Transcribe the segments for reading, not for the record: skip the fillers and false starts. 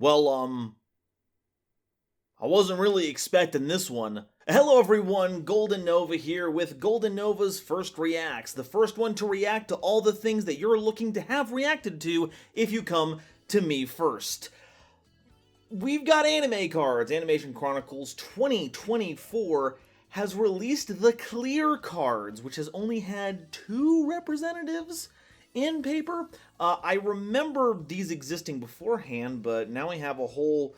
Well, I wasn't really expecting this one. Hello everyone, GoldenNova here with GoldenNova's First Reacts, the first one to react to all the things that you're looking to have reacted to if you come to me first. We've got anime cards. Animation Chronicles 2024 has released the clear cards, which has only had 2 representatives in paper. I remember these existing beforehand, but now we have a whole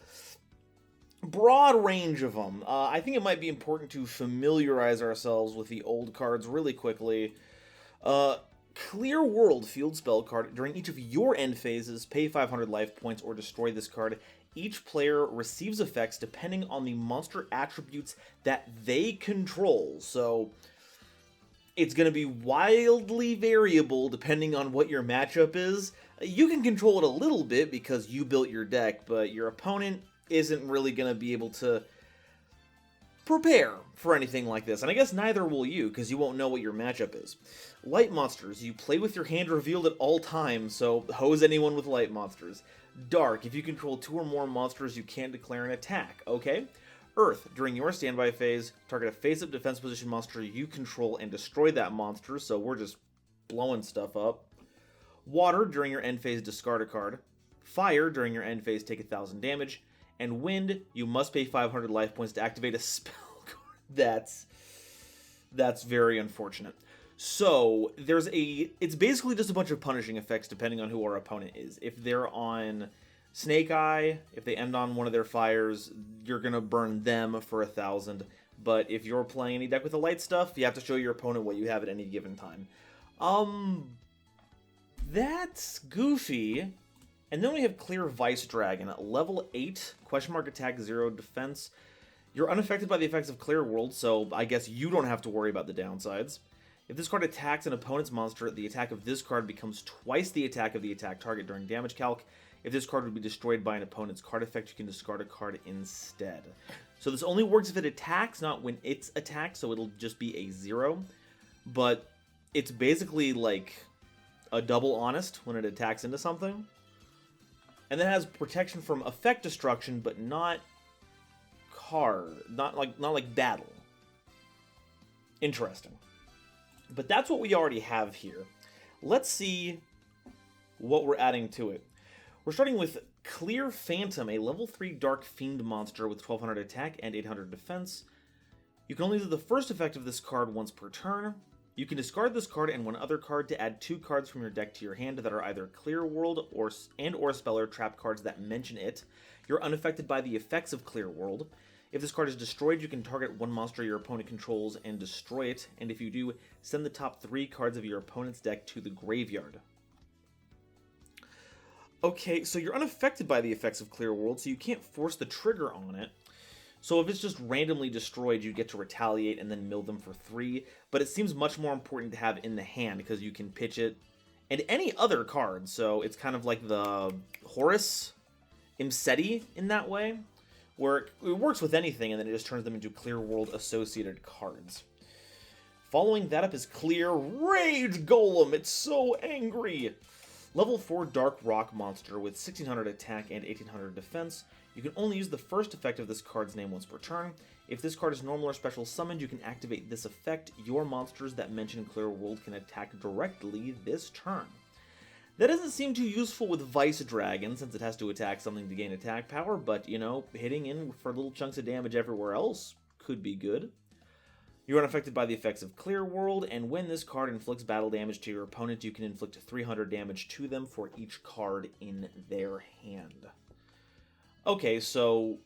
broad range of them. I think it might be important to familiarize ourselves with the old cards really quickly. Clear World field spell card. During each of your end phases, pay 500 life points or destroy this card. Each player receives effects depending on the monster attributes that they control. So it's going to be wildly variable depending on what your matchup is. You can control it a little bit because you built your deck, but your opponent isn't really going to be able to prepare for anything like this. And I guess neither will you, because you won't know what your matchup is. Light monsters. You play with your hand revealed at all times, so hose anyone with light monsters. Dark. If you control 2 or more monsters, you can't declare an attack. Okay? Earth. During your standby phase, target a face-up defense position monster you control and destroy that monster, so we're just blowing stuff up. Water. During your end phase, discard a card. Fire. During your end phase, take 1,000 damage. And Wind. You must pay 500 life points to activate a spell card. That's very unfortunate. So, it's basically just a bunch of punishing effects depending on who our opponent is. If they're on Snake Eye, if they end on one of their fires, you're going to burn them for 1,000. But if you're playing any deck with the light stuff, you have to show your opponent what you have at any given time. That's goofy. And then we have Clear Vice Dragon at level 8, question mark attack, 0 defense. You're unaffected by the effects of Clear World, so I guess you don't have to worry about the downsides. If this card attacks an opponent's monster, the attack of this card becomes twice the attack of the attack target during damage calc. If this card would be destroyed by an opponent's card effect, you can discard a card instead. So this only works if it attacks, not when it's attacked, so it'll just be a 0. But it's basically like a double honest when it attacks into something. And then it has protection from effect destruction, but not card, not like battle. Interesting. But that's what we already have here. Let's see what we're adding to it. We're starting with Clear Phantom, a level 3 Dark Fiend monster with 1200 attack and 800 defense. You can only do the first effect of this card once per turn. You can discard this card and one other card to add 2 cards from your deck to your hand that are either Clear World or Speller trap cards that mention it. You're unaffected by the effects of Clear World. If this card is destroyed, you can target one monster your opponent controls and destroy it, and if you do, send the top 3 cards of your opponent's deck to the graveyard. Okay, so you're unaffected by the effects of Clear World, so you can't force the trigger on it. So if it's just randomly destroyed, you get to retaliate and then mill them for 3, but it seems much more important to have in the hand because you can pitch it and any other card, so it's kind of like the Horus Imseti in that way, where it works with anything and then it just turns them into Clear World associated cards. Following that up is Clear Rage Golem. It's so angry. Level 4 Dark Rock monster with 1600 attack and 1800 defense. You can only use the first effect of this card's name once per turn. If this card is normal or special summoned, you can activate this effect. Your monsters that mention Clear World can attack directly this turn. That doesn't seem too useful with Vice Dragon, since it has to attack something to gain attack power, but, you know, hitting in for little chunks of damage everywhere else could be good. You're unaffected by the effects of Clear World, and when this card inflicts battle damage to your opponent, you can inflict 300 damage to them for each card in their hand. Okay, so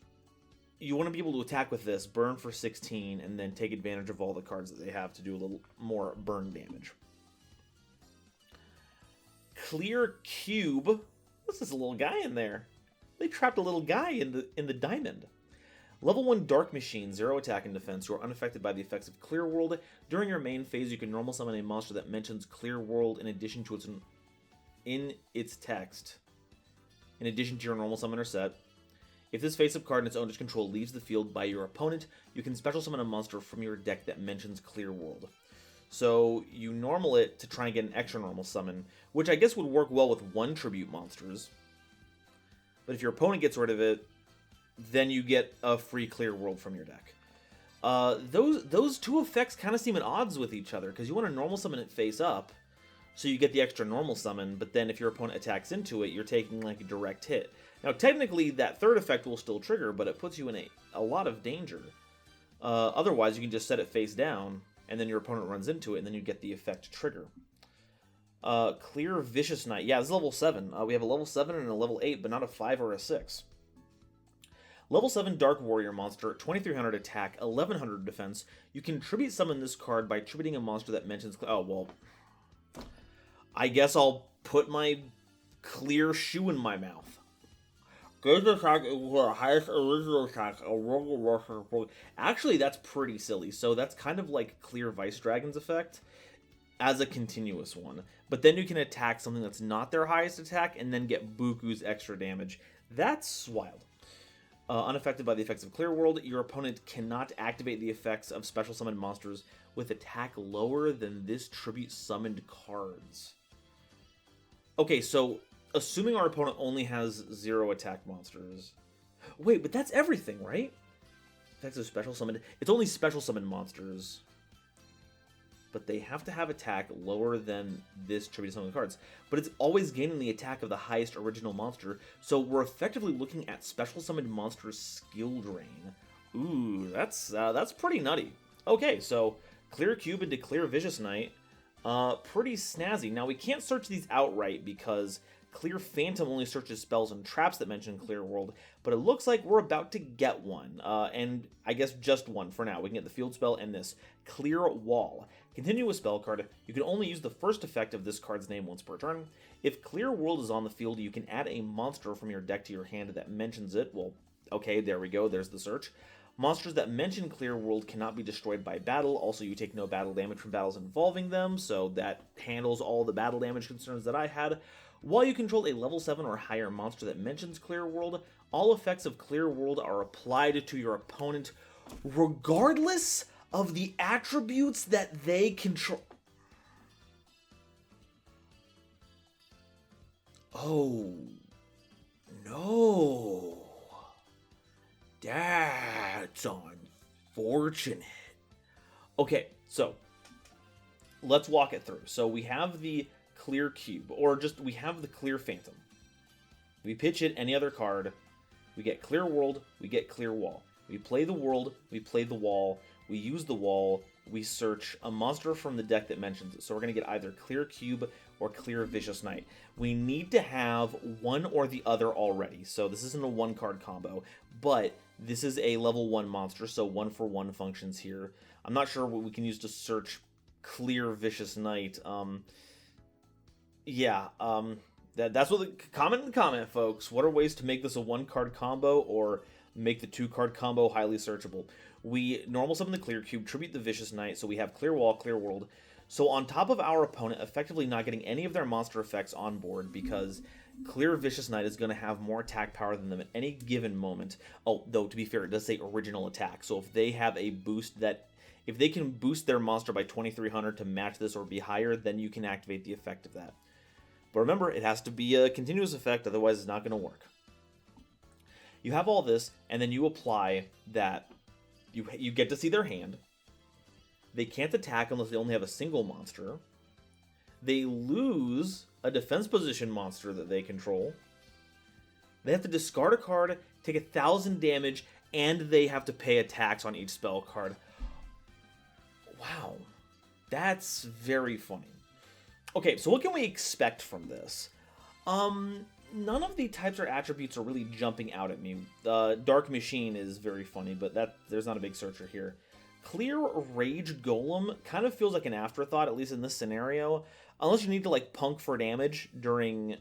you want to be able to attack with this, burn for 16, and then take advantage of all the cards that they have to do a little more burn damage. Clear Cube. What's this little guy in there? They trapped a little guy in the diamond. Level 1 Dark Machine, 0 attack and defense. You are unaffected by the effects of Clear World. During your main phase, you can normal summon a monster that mentions Clear World in addition to its text. In addition to your normal summoner set. If this face-up card in its owner's control leaves the field by your opponent, you can special summon a monster from your deck that mentions Clear World. So you normal it to try and get an extra normal summon, which I guess would work well with 1 tribute monsters. But if your opponent gets rid of it, then you get a free clear world from your deck. Those two effects kind of seem at odds with each other, because you want to normal summon it face up, so you get the extra normal summon, but then if your opponent attacks into it, you're taking like a direct hit. Now, technically, that third effect will still trigger, but it puts you in a lot of danger. Otherwise, you can just set it face down, and then your opponent runs into it, and then you get the effect trigger. Clear Vicious Knight. Yeah, this is level 7. We have a level 7 and a level 8, but not a 5 or a 6. Level 7 Dark Warrior monster, 2300 attack, 1100 defense. You can tribute summon this card by tributing a monster that mentions... Oh, well... I guess I'll put my clear shoe in my mouth. Gauge attack equals the highest original attack. Actually, that's pretty silly. So that's kind of like Clear Vice Dragon's effect as a continuous one. But then you can attack something that's not their highest attack and then get Buku's extra damage. That's wild. Unaffected by the effects of Clear World, your opponent cannot activate the effects of special summoned monsters with attack lower than this tribute summoned cards. Okay, so assuming our opponent only has 0 attack monsters. Wait, but that's everything, right? Effects of special summoned. It's only special summoned monsters. But they have to have attack lower than this tribute summoned cards. But it's always gaining the attack of the highest original monster. So we're effectively looking at special summoned monsters' skill drain. Ooh, that's pretty nutty. Okay, so Clear Cube into Clear Vicious Knight. Pretty snazzy. Now, we can't search these outright because Clear Phantom only searches spells and traps that mention Clear World, but it looks like we're about to get one, and I guess just one for now. We can get the field spell and this. Clear Wall. Continue a spell card. You can only use the first effect of this card's name once per turn. If Clear World is on the field, you can add a monster from your deck to your hand that mentions it. Well, okay, there we go. There's the search. Monsters that mention Clear World cannot be destroyed by battle. Also, you take no battle damage from battles involving them, so that handles all the battle damage concerns that I had. While you control a level 7 or higher monster that mentions Clear World, all effects of Clear World are applied to your opponent, regardless of the attributes that they control. Oh, no. That's unfortunate. Okay, so let's walk it through. So we have the Clear Cube, or just we have the Clear Phantom. We pitch it any other card. We get Clear World, we get Clear Wall. We play the world, we play the wall, we use the wall, we search a monster from the deck that mentions it. So we're going to get either Clear Cube or Clear Vicious Knight. We need to have one or the other already. So this isn't a one-card combo, but this is a level 1 monster, so 1-for-1 functions here. I'm not sure what we can use to search Clear Vicious Knight. That's what the comment in the comment, folks. What are ways to make this a 1-card combo or make the 2-card combo highly searchable? We normal summon the Clear Cube, tribute the Vicious Knight, so we have Clear Wall, Clear World. So on top of our opponent effectively not getting any of their monster effects on board, because Clear Vicious Knight is going to have more attack power than them at any given moment. Oh, though, to be fair, it does say original attack. So if they have a boost that... If they can boost their monster by 2300 to match this or be higher, then you can activate the effect of that. But remember, it has to be a continuous effect, otherwise it's not going to work. You have all this, and then you apply that. You get to see their hand. They can't attack unless they only have a single monster. They lose a defense position monster that they control. They have to discard a card, take 1,000 damage, and they have to pay a tax on each spell card. Wow. That's very funny. Okay, so what can we expect from this? None of the types or attributes are really jumping out at me. Dark Machine is very funny, but there's not a big searcher here. Clear Rage Golem kind of feels like an afterthought, at least in this scenario. Unless you need to, like, punk for damage during,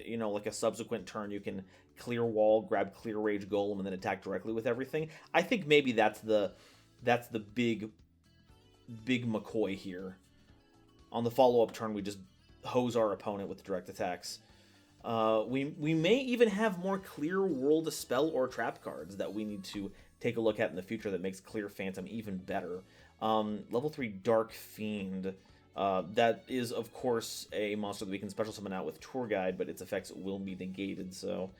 like a subsequent turn, you can Clear Wall, grab Clear Rage Golem, and then attack directly with everything. I think maybe that's the big McCoy here. On the follow-up turn, we just hose our opponent with direct attacks. We may even have more Clear World spell or trap cards that we need to take a look at in the future that makes Clear Phantom even better. Level 3 Dark Fiend. That is, of course, a monster that we can special summon out with Tour Guide, but its effects will be negated, so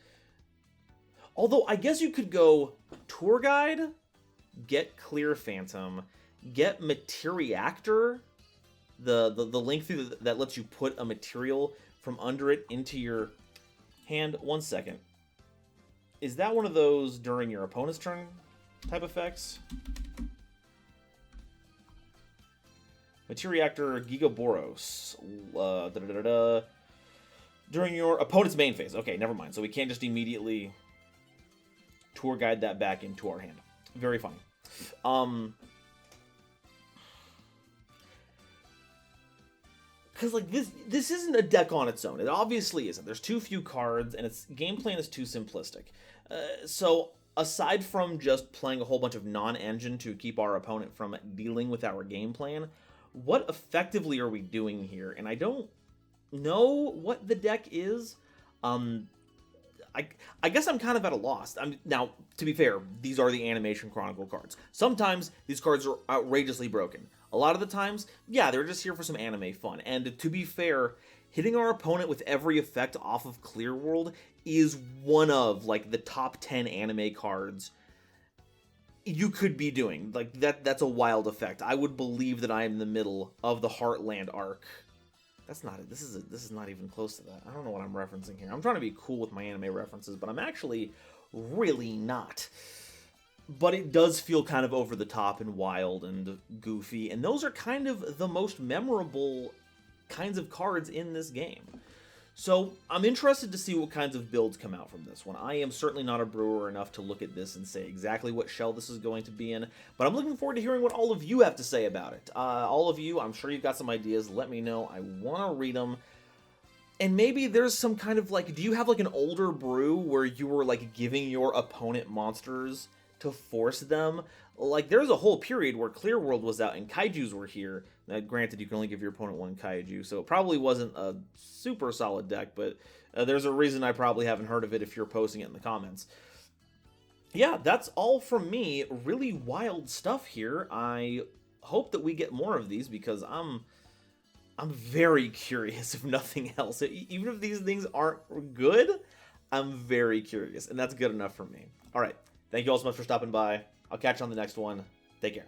Although, I guess you could go Tour Guide, get Clear Phantom, get Materiactor, the link through that lets you put a material from under it into your hand. 1 second. Is that one of those during your opponent's turn type effects? Materiactor Gigaboros. During your opponent's main phase. Okay, never mind. So we can't just immediately Tour Guide that back into our hand. Very funny. Because, like, this isn't a deck on its own. It obviously isn't. There's too few cards, and its game plan is too simplistic. So, aside from just playing a whole bunch of non-engine to keep our opponent from dealing with our game plan, what effectively are we doing here? And I don't know what the deck is. I guess I'm kind of at a loss. Now, to be fair, these are the Animation Chronicle cards. Sometimes these cards are outrageously broken. A lot of the times, yeah, they're just here for some anime fun. And to be fair, hitting our opponent with every effect off of Clear World is one of, like, the top 10 anime cards you could be doing. Like, that's a wild effect. I would believe that I am in the middle of the Heartland arc. That's not it. This is not even close to that. I don't know what I'm referencing here. I'm trying to be cool with my anime references, but I'm actually really not. But it does feel kind of over the top and wild and goofy, and those are kind of the most memorable kinds of cards in this game. So I'm interested to see what kinds of builds come out from this one. I am certainly not a brewer enough to look at this and say exactly what shell this is going to be in, but I'm looking forward to hearing what all of you have to say about it. All of you, I'm sure you've got some ideas. Let me know. I want to read them. And maybe there's some kind of, like, do you have, like, an older brew where you were, like, giving your opponent monsters to force them? Like, there's a whole period where Clear World was out and Kaijus were here. Now, granted, you can only give your opponent one Kaiju, so it probably wasn't a super solid deck, but there's a reason I probably haven't heard of it if you're posting it in the comments. Yeah, that's all from me. Really wild stuff here. I hope that we get more of these because I'm very curious, if nothing else. Even if these things aren't good, I'm very curious, and that's good enough for me. All right, thank you all so much for stopping by. I'll catch you on the next one. Take care.